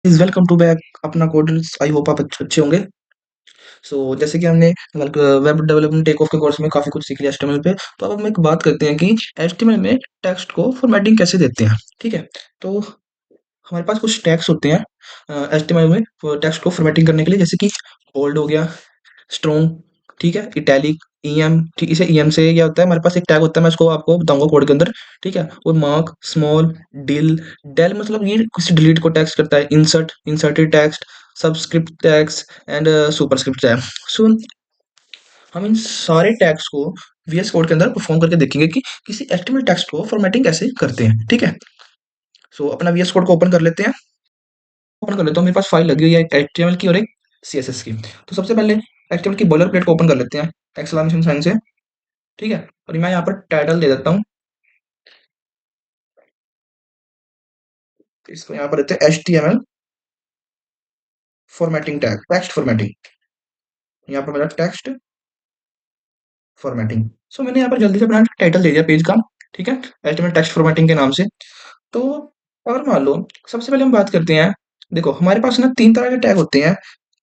Is welcome to back अपना course. I hope आप अच्छे होंगे। जैसे कि हमने वेब डेवलपमेंट टेक ऑफ के कोर्स में काफी कुछ सीख लिया एचटीएमएल पे। तो अब हम एक बात करते हैं कि एचटीएमएल में टेक्स्ट को फॉर्मेटिंग कैसे देते हैं। ठीक है। तो हमारे पास कुछ टैग्स होते हैं एचटीएमएल में टेक्स्ट को फॉर्मेटिंग करने के लिए, जैसे कि बोल्ड हो गया, स्ट्रॉन्ग, ठीक है, इटैलिक, ईएम। ठीक, इसे ईएम से क्या होता है, हमारे पास एक टैग होता है, मैं इसको आपको बताऊंगा कोड के अंदर। ठीक है। और मार्क, स्मॉल, डिल, डेल मतलब ये किसी डिलीट को टैक्स करता है, insert, inserted text, subscript tags and superscript tag. So हम इन सारे टैग्स को वीएस कोड के अंदर परफॉर्म करके देखेंगे कि किसी एचटीएमएल टेक्स्ट को फॉर्मेटिंग कैसे करते हैं। ठीक है। अपना वीएस कोड को ओपन कर लेते हैं। ओपन कर लेता हूँ, मेरे पास फाइल लगी हुई है एक एचटीएमएल की और एक सीएसएस की। तो सबसे पहले एचटीएमएल की बॉलर प्लेट को ओपन कर लेते हैं एक्सक्लेमेशन साइन से। ठीक है। और मैं यहाँ पर टाइटल दे देता हूँ, इसको यहाँ पर देते हैं HTML formatting tag, text formatting. यहाँ पर मेरा टेक्स्ट फॉर्मेटिंग। मैंने यहाँ पर जल्दी से अपना टाइटल दे दिया पेज का। ठीक है। एचटीएमएल टेक्स्ट फॉर्मेटिंग के नाम से। तो अगर मान लो, सबसे पहले हम बात करते हैं, देखो हमारे पास ना तीन तरह के टैग होते हैं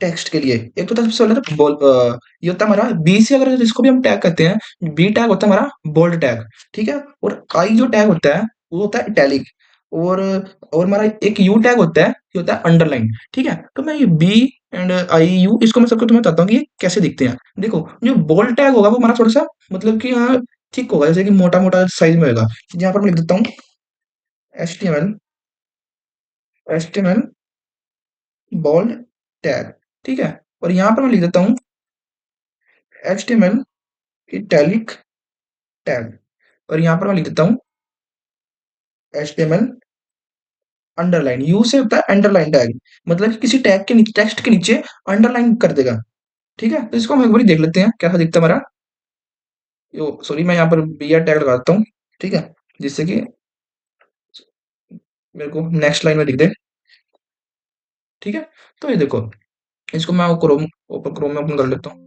टेक्स्ट के लिए। एक तो सबसे पहले तो ये होता है हमारा बी से, अगर जिसको भी हम टैग करते हैं, बी टैग होता है हमारा बोल्ड टैग। ठीक है। और आई जो टैग होता है वो होता है इटैलिक। और हमारा एक यू टैग होता है, ये होता है अंडरलाइन। ठीक है। तो मैं ये बी एंड आई यू, इसको मैं सबको तुम्हें बताता हूँ कि ये कैसे दिखते हैं। देखो जो बोल्ड टैग होगा वो हमारा थोड़ा सा मतलब कि हाँ ठीक होगा, जैसे कि मोटा मोटा साइज में होगा। यहाँ पर मैं लिख देता हूँ एचटीएमएल, एचटीएमएल बोल्ड टैग। ठीक है। और यहाँ पर मैं लिख देता हूँ एचटीएमएल इटैलिक टैग। और यहाँ पर मैं लिख देता हूँ एचटीएमएल अंडरलाइन। यू से होता है अंडरलाइन टैग, मतलब कि किसी टैग के नीचे, टेक्स्ट के नीचे अंडरलाइन कर देगा। ठीक है। तो इसको हम एक बार देख लेते हैं कैसा दिखता है हमारा। यो सॉरी, मैं यहाँ पर बी आर टैग लगा देता हूँ। ठीक है। जिससे कि मेरे को नेक्स्ट लाइन में दिख दे। ठीक है। तो ये देखो, इसको मैं क्रोम ओपन, क्रोम में ओपन कर लेता हूँ,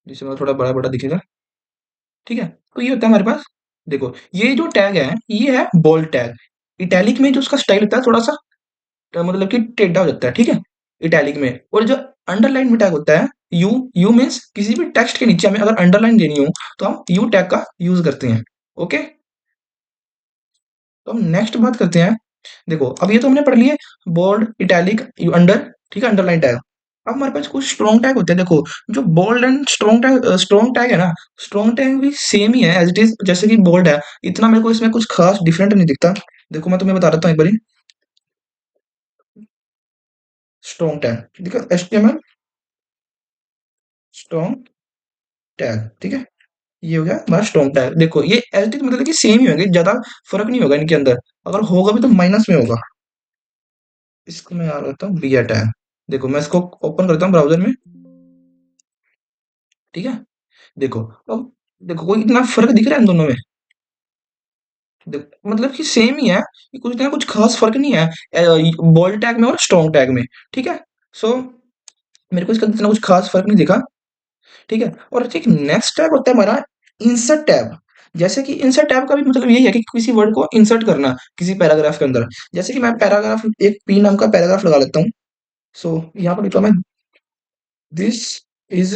जिससे मतलब थोड़ा बड़ा बड़ा दिखेगा। ठीक है। तो ये होता है हमारे पास, देखो ये जो टैग है ये है बोल्ड टैग। इटैलिक में जो उसका स्टाइल होता है थोड़ा सा मतलब कि टेढ़ा हो जाता है। ठीक है, इटैलिक में। और जो अंडरलाइन में टैग होता है यू, यू मीन्स किसी भी टेक्स्ट के नीचे हमें अगर अंडरलाइन देनी हो तो हम यू टैग का यूज करते हैं। ओके। तो हम नेक्स्ट बात करते हैं। देखो अब ये तो हमने पढ़ लिए बोल्ड, इटैलिक, अंडर, ठीक है, अंडरलाइन टैग। अब हमारे पास कुछ स्ट्रॉन्ग टैग होते हैं। देखो जो बोल्ड एंड स्ट्रॉन्ग टैग है ना, स्ट्रॉन्ग टैग भी सेम ही है एज इट इज, जैसे कि बोल्ड है। इतना मेरे को इसमें कुछ खास डिफरेंट नहीं दिखता। देखो मैं तुम्हें बता देता हूँ एक बारी। स्ट्रॉन्ग टैग देखो, एचटीएमएल स्ट्रॉन्ग टैग। ठीक है। ये हो गया हमारा स्ट्रॉन्ग टैग। देखो ये एज इट इज मतलब कि सेम ही होंगे, ज्यादा फर्क नहीं होगा इनके अंदर। अगर होगा भी तो माइनस में होगा। इसको मैं याद रखता हूँ बी टैग। देखो मैं इसको ओपन करता हूँ ब्राउजर में। ठीक है। देखो अब, देखो कोई इतना फर्क दिख रहा है इन दोनों में। मतलब कि सेम ही है, कि कुछ इतना कुछ खास फर्क नहीं है बोल्ड टैग में और स्ट्रॉन्ग टैग में। ठीक है। सो मेरे को इसका इतना कुछ खास फर्क नहीं दिखा। ठीक है। और ठीक नेक्स्ट टैग होता है हमारा इंसर्ट टैब। जैसे कि इंसर्ट टैब का भी मतलब यही है कि किसी वर्ड को इंसर्ट करना किसी पैराग्राफ के अंदर। जैसे कि मैं पैराग्राफ, एक पी नाम का पैराग्राफ लगा लेता हूँ। यहाँ पर लिखता हूँ मैं, दिस इज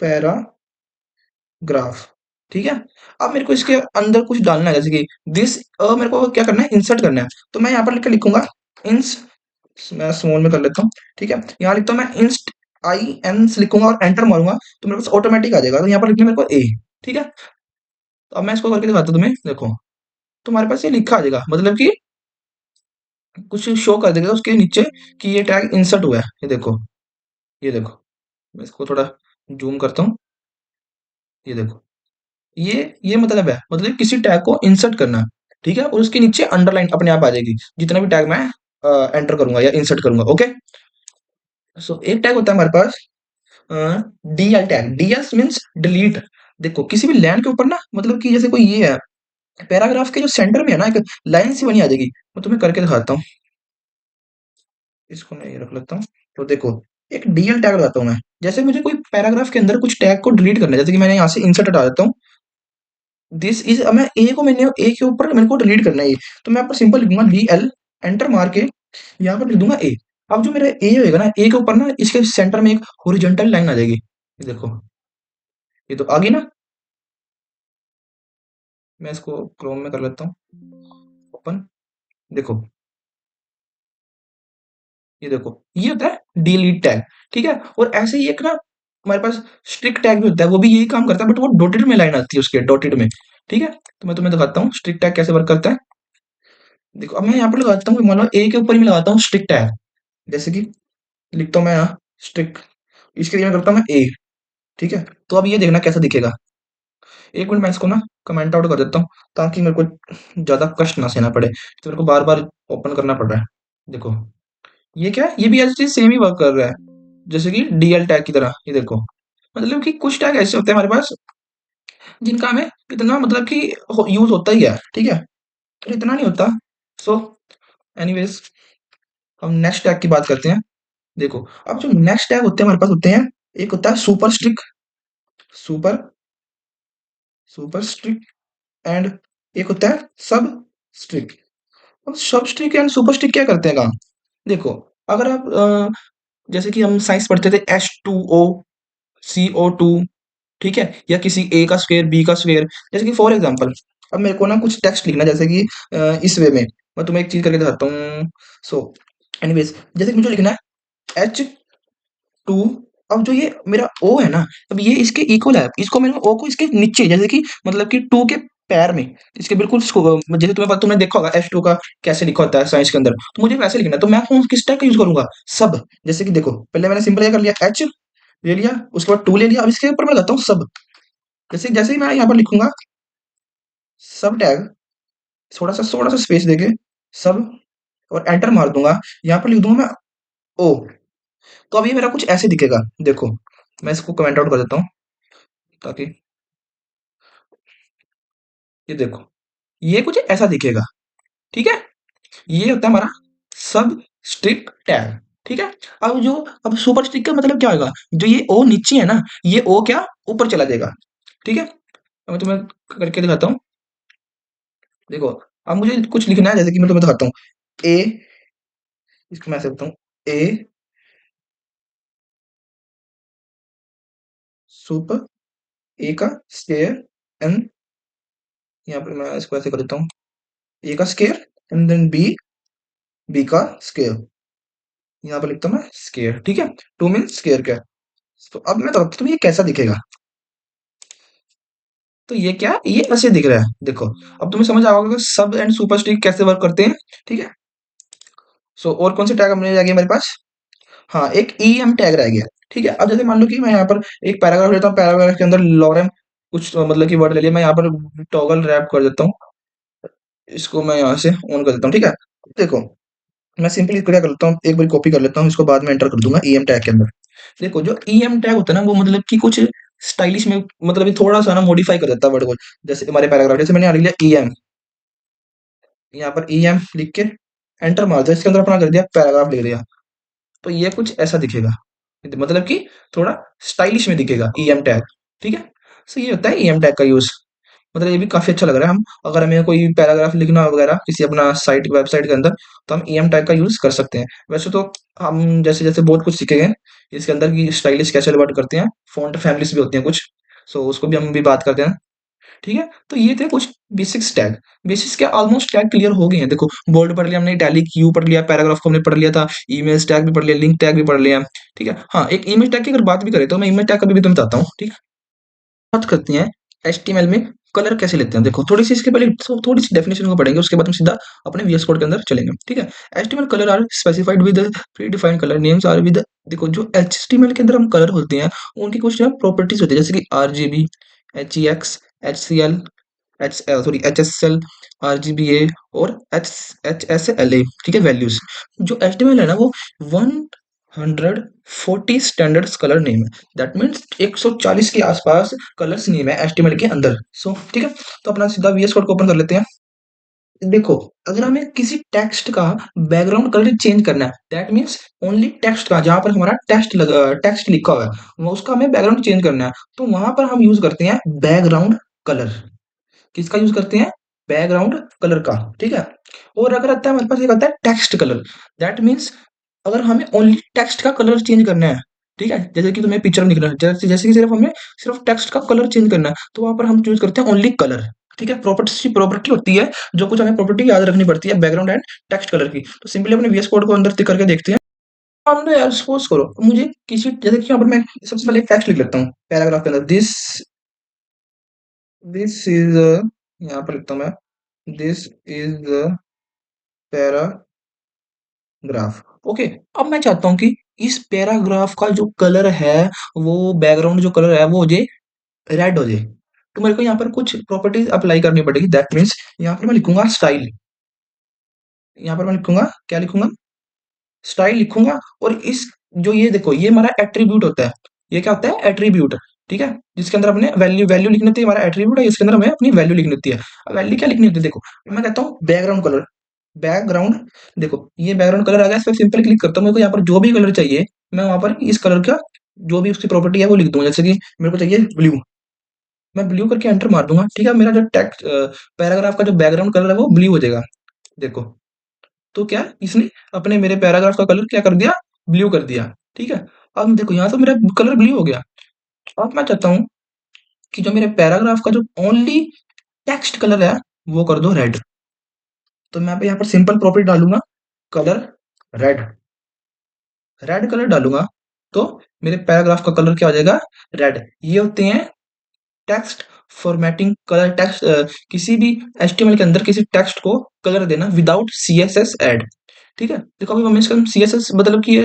पैराग्राफ। ठीक है। अब मेरे को इसके अंदर कुछ डालना है, जैसे कि दिस, मेरे को क्या करना है, इंसर्ट करना है। तो मैं यहाँ पर लिख के लिखूंगा इंस, मैं स्मॉल में कर लेता हूँ। ठीक है। यहाँ लिखता हूँ मैं इंस्ट, आई एन से लिखूंगा और एंटर मारूंगा तो मेरे पास ऑटोमेटिक आ जाएगा। तो यहाँ पर लिखना है मेरे को ए। ठीक है। तो अब मैं इसको करके दिखाता हूँ तुम्हें। देखो तुम्हारे पास ये लिखा आ जाएगा, मतलब कि कुछ शो कर देगा उसके नीचे कि ये टैग इंसर्ट हुआ है। ये देखो, ये देखो, मैं इसको थोड़ा जूम करता हूँ। ये देखो, ये मतलब है, मतलब किसी टैग को इंसर्ट करना। ठीक है। और उसके नीचे अंडरलाइन अपने आप आ जाएगी जितना भी टैग मैं एंटर करूंगा या इंसर्ट करूंगा। ओके। एक टैग होता है हमारे पास DL tag. DL means delete. देखो किसी भी लाइन के ऊपर ना, मतलब कि जैसे कोई ये है, पैराग्राफ के जो सेंटर में है ना एक लाइन सी बनी आ जाएगी। मैं तुम्हें करके दिखाता हूँ। इसको मैं ये रख लेता हूँ। तो देखो एक डीएल टैग लगाता हूँ मैं। जैसे मुझे कोई पैराग्राफ के अंदर कुछ टैग को डिलीट करना है, जैसे कि मैंने यहाँ से इंसर्ट हटा देता हूँ। दिस इज, मैं ए को, मैंने ए के ऊपर मेरे को डिलीट करना है ये। तो मैं आपको सिंपल लिखूंगा डी एल, एंटर मार के यहाँ पर लिख दूंगा ए। अब जो मेरा ए होएगा ना, ए के ऊपर ना इसके सेंटर में एक हॉरिजॉन्टल लाइन आ जाएगी, ये देखो, ये तो आ गई ना। मैं इसको क्रोम में कर लेता हूँ ओपन, देखो, ये देखो, ये होता है डिलीट टैग, ठीक है। और ऐसे ही एक ना हमारे पास स्ट्रिक्ट टैग भी होता है, वो भी यही काम करता है, बट वो डॉटेड में लाइन आती है उसके, डॉटेड में, ठीक है। तो मैं तुम्हें दिखाता हूँ स्ट्रिक्ट टैग कैसे वर्क करता है। देखो, अब मैं यहाँ पर लगाता हूँ, मान लो ए के ऊपर ही मैं लगाता हूँ स्ट्रिक्ट टैग, जैसे कि लिखता हूँ मैं यहाँ स्ट्रिक्ट, इसके लिए मैं करता हूँ मैं ए, ठीक है। तो अब ये देखना कैसा दिखेगा। एक मिनट, मैं इसको ना कमेंट आउट कर देता हूँ, ताकि मेरे को ज्यादा कष्ट ना सहना पड़े, तो मेरे को बार बार ओपन करना पड़ रहा है। देखो, ये क्या है, ये भी एज सेम ही वर्क कर रहा है, जैसे कि डीएल टैग की तरह, ये देखो। मतलब कि कुछ टैग ऐसे होते हैं हमारे पास, जिनका हमें इतना मतलब कि यूज होता ही है, ठीक है, पर इतना नहीं होता। सो एनीवेज, हम नेक्स्ट टैग की बात करते हैं। देखो, अब जो नेक्स्ट टैग होते हैं हमारे पास होते हैं, एक होता है super strict, super super strict, and एक होता है सब स्ट्रिक। अब सब स्ट्रिक एंड सुपर स्ट्रिक क्या करते हैं काम, देखो, अगर आप जैसे कि हम साइंस पढ़ते थे, H2O CO2, ठीक है, या किसी ए का स्क्वायर बी का स्क्वायर, जैसे कि फॉर एग्जांपल, अब मेरे को ना कुछ टेक्स्ट लिखना है, जैसे कि इस वे में, मैं तुम्हें एक चीज करके दिखाता हूँ। सो एनीवेज, जैसे कि मुझे लिखना है H2, अब जो ये मेरा O है ना, अब ये इसके इक्वल है, इसको मैंने O को इसके नीचे, जैसे कि मतलब कि टू के पैर में, इसके बिल्कुल जैसे तुमने देखा होगा H2 का कैसे लिखा होता है साइंस के अंदर, तो मुझे वैसे लिखना है, तो मैं कौन किस टाइप का यूज करूंगा, सब। जैसे कि देखो, पहले मैंने सिंपल कर लिया, H ले लिया, उसके बाद टू ले लिया, अब इसके ऊपर मैं लगाता हूँ सब। जैसे जैसे ही मैं यहाँ पर लिखूंगा सब टैग, थोड़ा सा स्पेस देके सब, और एंटर मार दूंगा, यहाँ पर लिख दूंगा मैं ओ। तो अब ये मेरा कुछ ऐसे दिखेगा, देखो, मैं इसको कमेंट आउट कर देता हूँ, ताकि ये देखो, ये कुछ ऐसा दिखेगा, ठीक है। ये होता है हमारा सब स्ट्रिक टैग, ठीक है। अब जो, अब सुपर स्ट्रिक का मतलब क्या होगा, जो ये ओ नीचे है ना, ये ओ क्या ऊपर चला जाएगा, ठीक है। अब मैं तुम्हें करके दिखाता हूँ, देखो, अब मुझे कुछ लिखना है, जैसे कि मैं तुम्हें दिखाता हूँ ए, इसको मैं ऐसे लिखता हूँ ए सुपर, ए का स्क्वायर, एंड यहाँ पर मैं इसको ऐसे कर देता हूँ, ए का square, and then B, B का स्क्वायर, यहाँ पर लिखता हूँ मैं स्क्वायर, ठीक है। टू मीन स्क्वायर क्या है। तो अब मैं बताता हूँ तुम्हें ये कैसा दिखेगा। तो ये क्या, ये ऐसे दिख रहा है, देखो। अब तुम्हें समझ आ होगा कि सब एंड सुपर स्ट्रिक कैसे वर्क करते हैं, ठीक है। सो और कौन से टैग हमने रह गए हमारे पास, हाँ, एक ई एम टैग रह गया, ठीक है। अब जैसे मान लो कि मैं यहाँ पर एक पैराग्राफ लेता हूँ, पैराग्राफ के अंदर लॉरेम कुछ मतलब कि वर्ड ले लिया, मैं यहाँ पर टॉगल रैप कर देता हूँ, इसको मैं यहाँ से ऑन कर देता हूँ, ठीक है। देखो, मैं सिंपली इसको क्या कर लेता हूँ, एक बार कॉपी कर लेता हूँ, इसको बाद में एंटर कर दूंगा ई एम टैग के अंदर। देखो, जो ई एम टैग होता है ना, वो मतलब कि कुछ स्टाइलिश में, मतलब ये थोड़ा सा ना मॉडिफाई कर देता है वर्ड को। जैसे हमारे पैराग्राफ, जैसे मैंने यहाँ लिख लिया ई एम, यहाँ पर ई एम लिख के एंटर मार दिया, इसके अंदर अपना कर दिया पैराग्राफ लिख दिया, तो ये कुछ ऐसा दिखेगा, मतलब कि थोड़ा स्टाइलिश में दिखेगा ई एम टैग, ठीक है। सो ये होता है ई एम टैग का यूज, मतलब ये भी काफी अच्छा लग रहा है। हम अगर हमें कोई पैराग्राफ लिखना वगैरह किसी अपना साइट वेबसाइट के अंदर, तो हम ई एम टैग का यूज कर सकते हैं। वैसे तो हम जैसे जैसे बहुत कुछ सीखे गए इसके अंदर की स्टाइलिश कैसे वर्ड करते हैं, फॉन्ट फैमिलीज भी होती हैं कुछ, सो उसको भी हम भी बात करते हैं, ठीक है। तो ये थे कुछ बेसिक्स टैग, बेसिक्स क्या ऑलमोस्ट टैग क्लियर हो गए हैं। देखो, बोल्ड पढ़ लिया हमने, इटैलिक यू पढ़ लिया, पैराग्राफ को हमने पढ़ लिया था, इमेज टैग भी पढ़ लिया, लिंक टैग भी पढ़ लिया, ठीक है। हाँ, एक इमेज टैग की अगर बात भी करें, तो मैं इमेज टैग का भी तुम्हें बताता हूँ, ठीक है। बात करते हैं एचटीएमएल में कलर कैसे लेते हैं। देखो, थोड़ी सी इसके पहले थोड़ी सी डेफिनेशन को पढ़ेंगे, उसके बाद हम सीधा अपने वीएस कोड के अंदर चलेंगे, ठीक है। HTML colour are specified with predefined colour names are with, देखो, जो एचटीएमएल के अंदर हम कलर होते हैं, उनकी कुछ प्रॉपर्टीज होती है, जैसे कि RGB, HEX, HCL, H S L, R G B A, और एच एस एल ए, ठीक है, वैल्यूज। जो एच टी एम एल है ना, वो 140 स्टैंडर्ड्स कलर नेम है, दैट मीन्स 140 के आसपास कलर्स नेम है एच टी एम एल के अंदर। सो ठीक है, तो अपना सीधा वीएस कोड को ओपन कर लेते हैं। देखो, अगर हमें किसी टेक्स्ट का बैकग्राउंड कलर चेंज करना है, दैट मीन्स ओनली टेक्स्ट का, जहां पर हमारा टेक्स्ट लिखा हुआ है, वो उसका हमें बैकग्राउंड चेंज करना है, तो वहां पर हम यूज करते हैं बैकग्राउंड कलर। किसका यूज करते हैं, बैकग्राउंड कलर का, ठीक है। और अगर आता है हमारे पास एक आता है टेक्स्ट कलर, दैट मीन्स अगर हमें ओनली टेक्स्ट का कलर चेंज करना है, ठीक है, जैसे कि तुम्हें पिक्चर में दिख रहा है, जैसे जैसे कि सिर्फ हमें सिर्फ टेक्स्ट का कलर चेंज करना है, तो वहां पर हम चूज करते हैं ओनली कलर, ठीक है। प्रॉपर्टी प्रॉपर्टी होती है, जो कुछ हमें प्रॉपर्टी याद रखनी पड़ती है बैकग्राउंड एंड टेक्स्ट कलर की। तो सिंपली अपने वीएस कोड को अंदर टिक करके देखते हैं। हमने यार सपोज करो मुझे किसी, जैसे कि यहाँ पर मैं सबसे पहले टेक्स्ट लिख लेता हूँ पैराग्राफ के अंदर, दिस दिस इज, यहाँ पर लिखता हूँ मैं, this is the paragraph. Okay, अब मैं चाहता हूँ कि इस पैराग्राफ का जो कलर है, वो बैकग्राउंड जो कलर है वो हो जाए रेड हो जाए। तो मेरे को यहाँ पर कुछ प्रॉपर्टीज अप्लाई करनी पड़ेगी, दैट मीन्स यहाँ पर मैं लिखूंगा स्टाइल, यहाँ पर मैं लिखूंगा, क्या लिखूंगा, स्टाइल लिखूंगा। और इस, जो ये देखो ये हमारा एट्रीब्यूट होता है, ये क्या होता है, एट्रीब्यूट, ठीक है, जिसके अंदर अपने वैल्यू वैल्यू लिखनी होती है, हमारा एट्रीब्यूट है, इसके अंदर हमें अपनी वैल्यू लिखनी होती है। अब वैल्यू क्या लिखनी होती है, देखो मैं कहता हूँ बैकग्राउंड कलर, बैकग्राउंड, देखो ये बैकग्राउंड कलर आ गया, इस पर सिंपल क्लिक करता हूँ, मेरे को यहाँ पर जो भी कलर चाहिए मैं वहां पर इस कलर का जो भी उसकी प्रॉपर्टी है वो लिख दूंगा, जैसे कि मेरे को चाहिए ब्लू, मैं ब्लू करके एंटर मार दूंगा, ठीक है। मेरा जो टेक्स्ट पैराग्राफ का जो बैकग्राउंड कलर है वो ब्लू हो जाएगा, देखो। तो क्या इसने अपने मेरे पैराग्राफ का कलर क्या कर दिया, ब्लू कर दिया, ठीक है। अब देखो यहाँ से मेरा कलर ब्लू हो गया। अब मैं चाहता हूँ कि जो मेरे पैराग्राफ का जो ओनली टेक्स्ट कलर है वो कर दो रेड। तो मैं यहाँ पर सिंपल प्रॉपर्टी डालूंगा, कलर रेड, रेड कलर डालूंगा, तो मेरे पैराग्राफ का कलर क्या हो जाएगा, रेड। ये होते हैं टेक्स्ट फॉर्मेटिंग कलर, टेक्स्ट किसी भी एचटीएमएल के अंदर किसी टेक्स्ट को कलर देना विदाउट सीएसएस ऐड, ठीक है। देखो अभी हमें इसका सीएसएस मतलब कि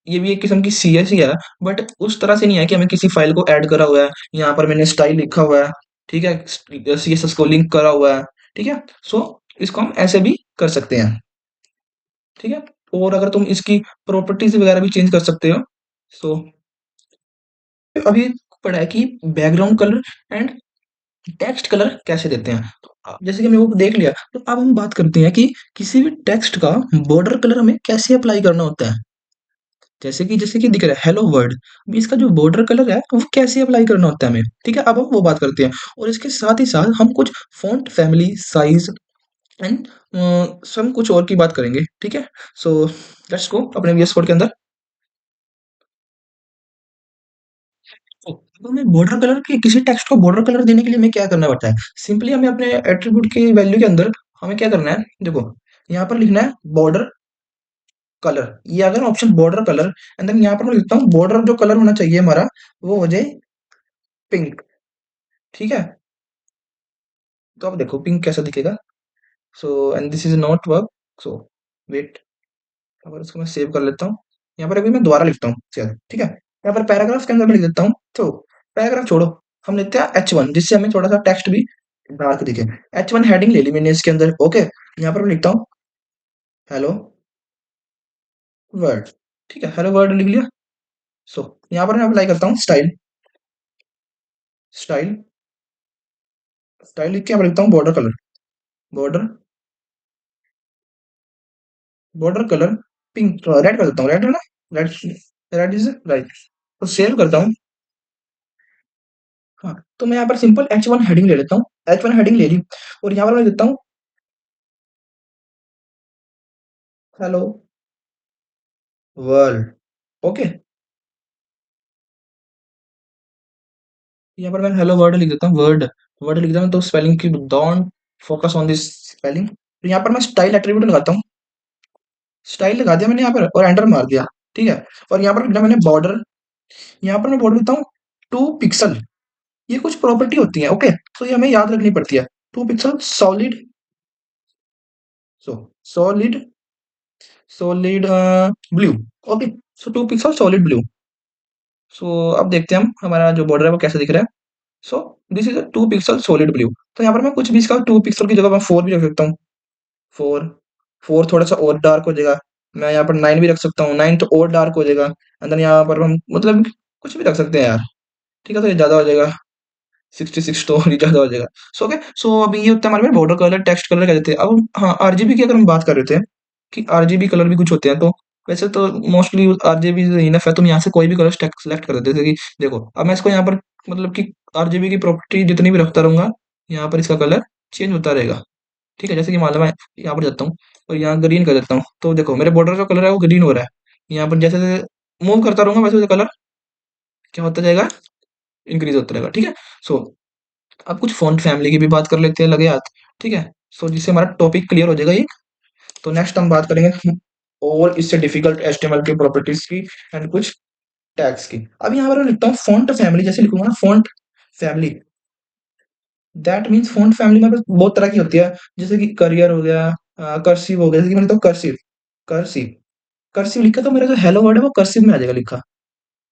ये भी एक किस्म की सीएस ही है, बट उस तरह से नहीं है कि हमें किसी फाइल को ऐड करा हुआ है, यहाँ पर मैंने स्टाइल लिखा हुआ है, ठीक है, सीएसएस को लिंक करा हुआ है, ठीक है। सो इसको हम ऐसे भी कर सकते हैं, ठीक है। और अगर तुम इसकी प्रॉपर्टीज वगैरह भी चेंज कर सकते हो। सो अभी पढ़ा है कि background colour and text colour कैसे देते हैं। तो जैसे कि हमने वो देख लिया, तो अब हम बात करते हैं कि किसी भी टेक्स्ट का बॉर्डर कलर हमें कैसे अप्लाई करना होता है। जैसे कि दिख रहा है हेलो वर्ल्ड, अभी इसका जो बॉर्डर कलर है वो कैसे अप्लाई करना होता है हमें, ठीक है। अब हम वो बात करते हैं, और इसके साथ ही साथ हम कुछ फॉन्ट फैमिली साइज एंड सब कुछ और की बात करेंगे, ठीक है। सो लेट्स गो अपने वीएस कोड के अंदर। तो अब हमें बॉर्डर कलर के, किसी टेक्स्ट को बॉर्डर कलर देने के लिए हमें क्या करना पड़ता है, सिंपली हमें अपने एट्रीब्यूट की वैल्यू के अंदर हमें क्या करना है, देखो यहाँ पर लिखना है बॉर्डर कलर, ये अगर option border colour, and then यहाँ पर मैं लिखता हूँ बॉर्डर जो कलर होना चाहिए हमारा वो हो जाए पिंक, ठीक है। तो अब देखो पिंक कैसा दिखेगा। So and this is not work, so wait, अगर इसको मैं सेव कर लेता हूँ, यहाँ पर अभी मैं दोबारा लिखता हूँ शायद, ठीक है। यहाँ पर पैराग्राफ के अंदर मैं लिख देता हूँ, तो पैराग्राफ छोड़ो, हम लेते हैं H1, जिससे हमें थोड़ा सा टेक्स्ट भी डार्क दिखे। H1 हेडिंग ले ली मैंने इसके अंदर, ओके। यहाँ पर मैं लिखता हूँ हेलो वर्ड, ठीक है, हेलो वर्ड लिख लिया। सो यहाँ पर मैं अप्लाई करता हूँ स्टाइल, स्टाइल, स्टाइल लिख के यहाँ पर लिखता हूँ border colour, border, border colour pink, red कर देता हूँ, रेड है ना, रेड, रेड इज राइट। तो सेव करता हूँ। हाँ, तो मैं यहाँ पर सिंपल H1 हेडिंग ले लेता हूँ, H1 हेडिंग ले ली, और यहाँ पर मैं देता हूँ हेलो वर्ल्ड, ओके। यहाँ पर मैं हेलो वर्ड लिख देता हूँ, वर्ड, वर्ड लिख देता हूँ, तो स्पेलिंग की don't focus on this spelling. तो यहाँ पर मैं स्टाइल एट्रीब्यूट लगाता हूँ, स्टाइल लगा दिया मैंने यहाँ पर और एंटर मार दिया, ठीक है। और यहाँ पर लिखना मैंने बॉर्डर, यहाँ पर मैं बॉर्डर लिखता हूँ 2 पिक्सल, ये कुछ प्रॉपर्टी होती है, ओके। तो ये हमें याद रखनी पड़ती है, 2 pixel solid, so solid, solid blue, okay. So 2 pixel solid blue. So अब देखते हैं हम हमारा जो बॉर्डर है वो कैसे दिख रहा है। So this is a 2 pixel solid blue. तो यहाँ पर मैं कुछ भी इसका 2 पिक्सल की जगह मैं 4 भी रख सकता हूँ, 4, 4 थोड़ा सा और डार्क हो जाएगा। मैं यहाँ पर 9 भी रख सकता हूँ, 9 तो और डार्क हो जाएगा। एंड देन यहाँ पर हम मतलब कुछ भी रख सकते हैं यार, ठीक है। तो ये ज्यादा हो जाएगा, 66 तो और ही ज्यादा हो जाएगा। सो ओके, सो अभी ये होता है हमारे बॉर्डर कलर, टेक्स्ट कलर कह देते हैं। अब हाँ, आरजीबी की अगर हम बात कर रहे थे कि आरजीबी कलर भी कुछ होते हैं, तो वैसे तो मोस्टली आरजीबी इनफ है, तुम यहाँ से कोई भी कलर सेलेक्ट कर देते, जैसे कि देखो अब मैं इसको यहाँ पर मतलब कि आरजीबी की प्रॉपर्टी जितनी भी रखता रहूंगा, यहाँ पर इसका कलर चेंज होता रहेगा। ठीक है, जैसे कि मान लो मैं यहाँ पर जाता हूँ और यहाँ ग्रीन कर देता हूँ, तो देखो मेरे बॉर्डर जो कलर है वो ग्रीन हो रहा है। यहाँ पर जैसे जैसे मूव करता रहूंगा वैसे वैसे कलर क्या होता जाएगा, इंक्रीज होता रहेगा। ठीक है। सो अब कुछ फॉन्ट फैमिली की भी बात कर लेते हैं लगे हाथ। ठीक है। सो जिससे हमारा टॉपिक क्लियर हो जाएगा ये। तो नेक्स्ट हम बात करेंगे और इससे डिफिकल्ट एचटीएमएल की प्रॉपर्टीज की एंड कुछ टैग्स की। अब यहाँ पर मैं लिखता हूँ फॉन्ट फैमिली, जैसे लिखूंगा ना font family, that means font family में बहुत तरह की होती है। जैसे कि करियर हो गया, कर्सिव हो गया। जैसे कि मैं लिखता हूँ कर्सिव, कर्सिव कर्सिव लिखा तो मेरा जो हेलो वर्ड है वो कर्सिव में आ जाएगा लिखा।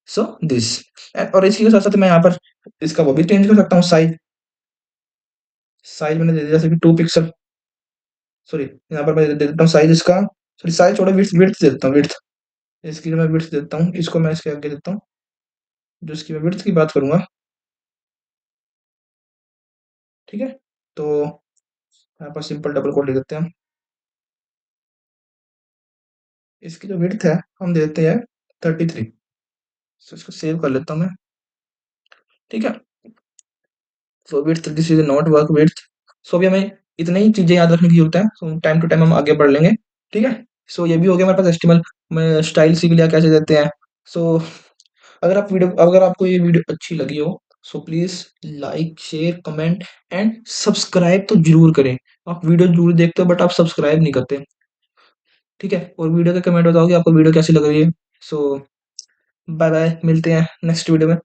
सो दिस, और इसी के साथ साथ मैं यहाँ पर इसका वो भी चेंज कर सकता हूँ साइज। साइज मैंने दे दिया जैसे कि 2 पिक्सल, सॉरी यहाँ पर मैं दे देता हूँ साइज इसका, सॉरी साइज छोड़ो, विड्थ विड्थ दे देता हूँ, विड्थ। इसकी जो मैं विड्थ देता हूँ, इसको मैं इसके आगे देता हूँ, जो इसकी मैं विड्थ की बात करूंगा। ठीक है। तो यहाँ पर सिंपल डबल कोड लिख देते हैं। इसकी जो विड्थ है हम देते हैं 33। सो इसको सेव कर लेता हूँ मैं। ठीक है। So width, this is not work width. So अभी हमें इतनी ही चीजें याद रखने की जरूरत है। सो टाइम टू टाइम हम आगे बढ़ लेंगे। ठीक है। सो ये भी हो गया हमारे पास एस्टिमल में स्टाइल सीख लिया कैसे देते हैं। सो अगर आपको ये वीडियो अच्छी लगी हो, so please like share comment and subscribe तो जरूर करें। आप वीडियो जरूर देखते हो बट आप सब्सक्राइब नहीं करते। ठीक है। और वीडियो के कमेंट बताओ कि आपको वीडियो कैसी लग रही है। सो बाय बाय, मिलते हैं नेक्स्ट वीडियो में।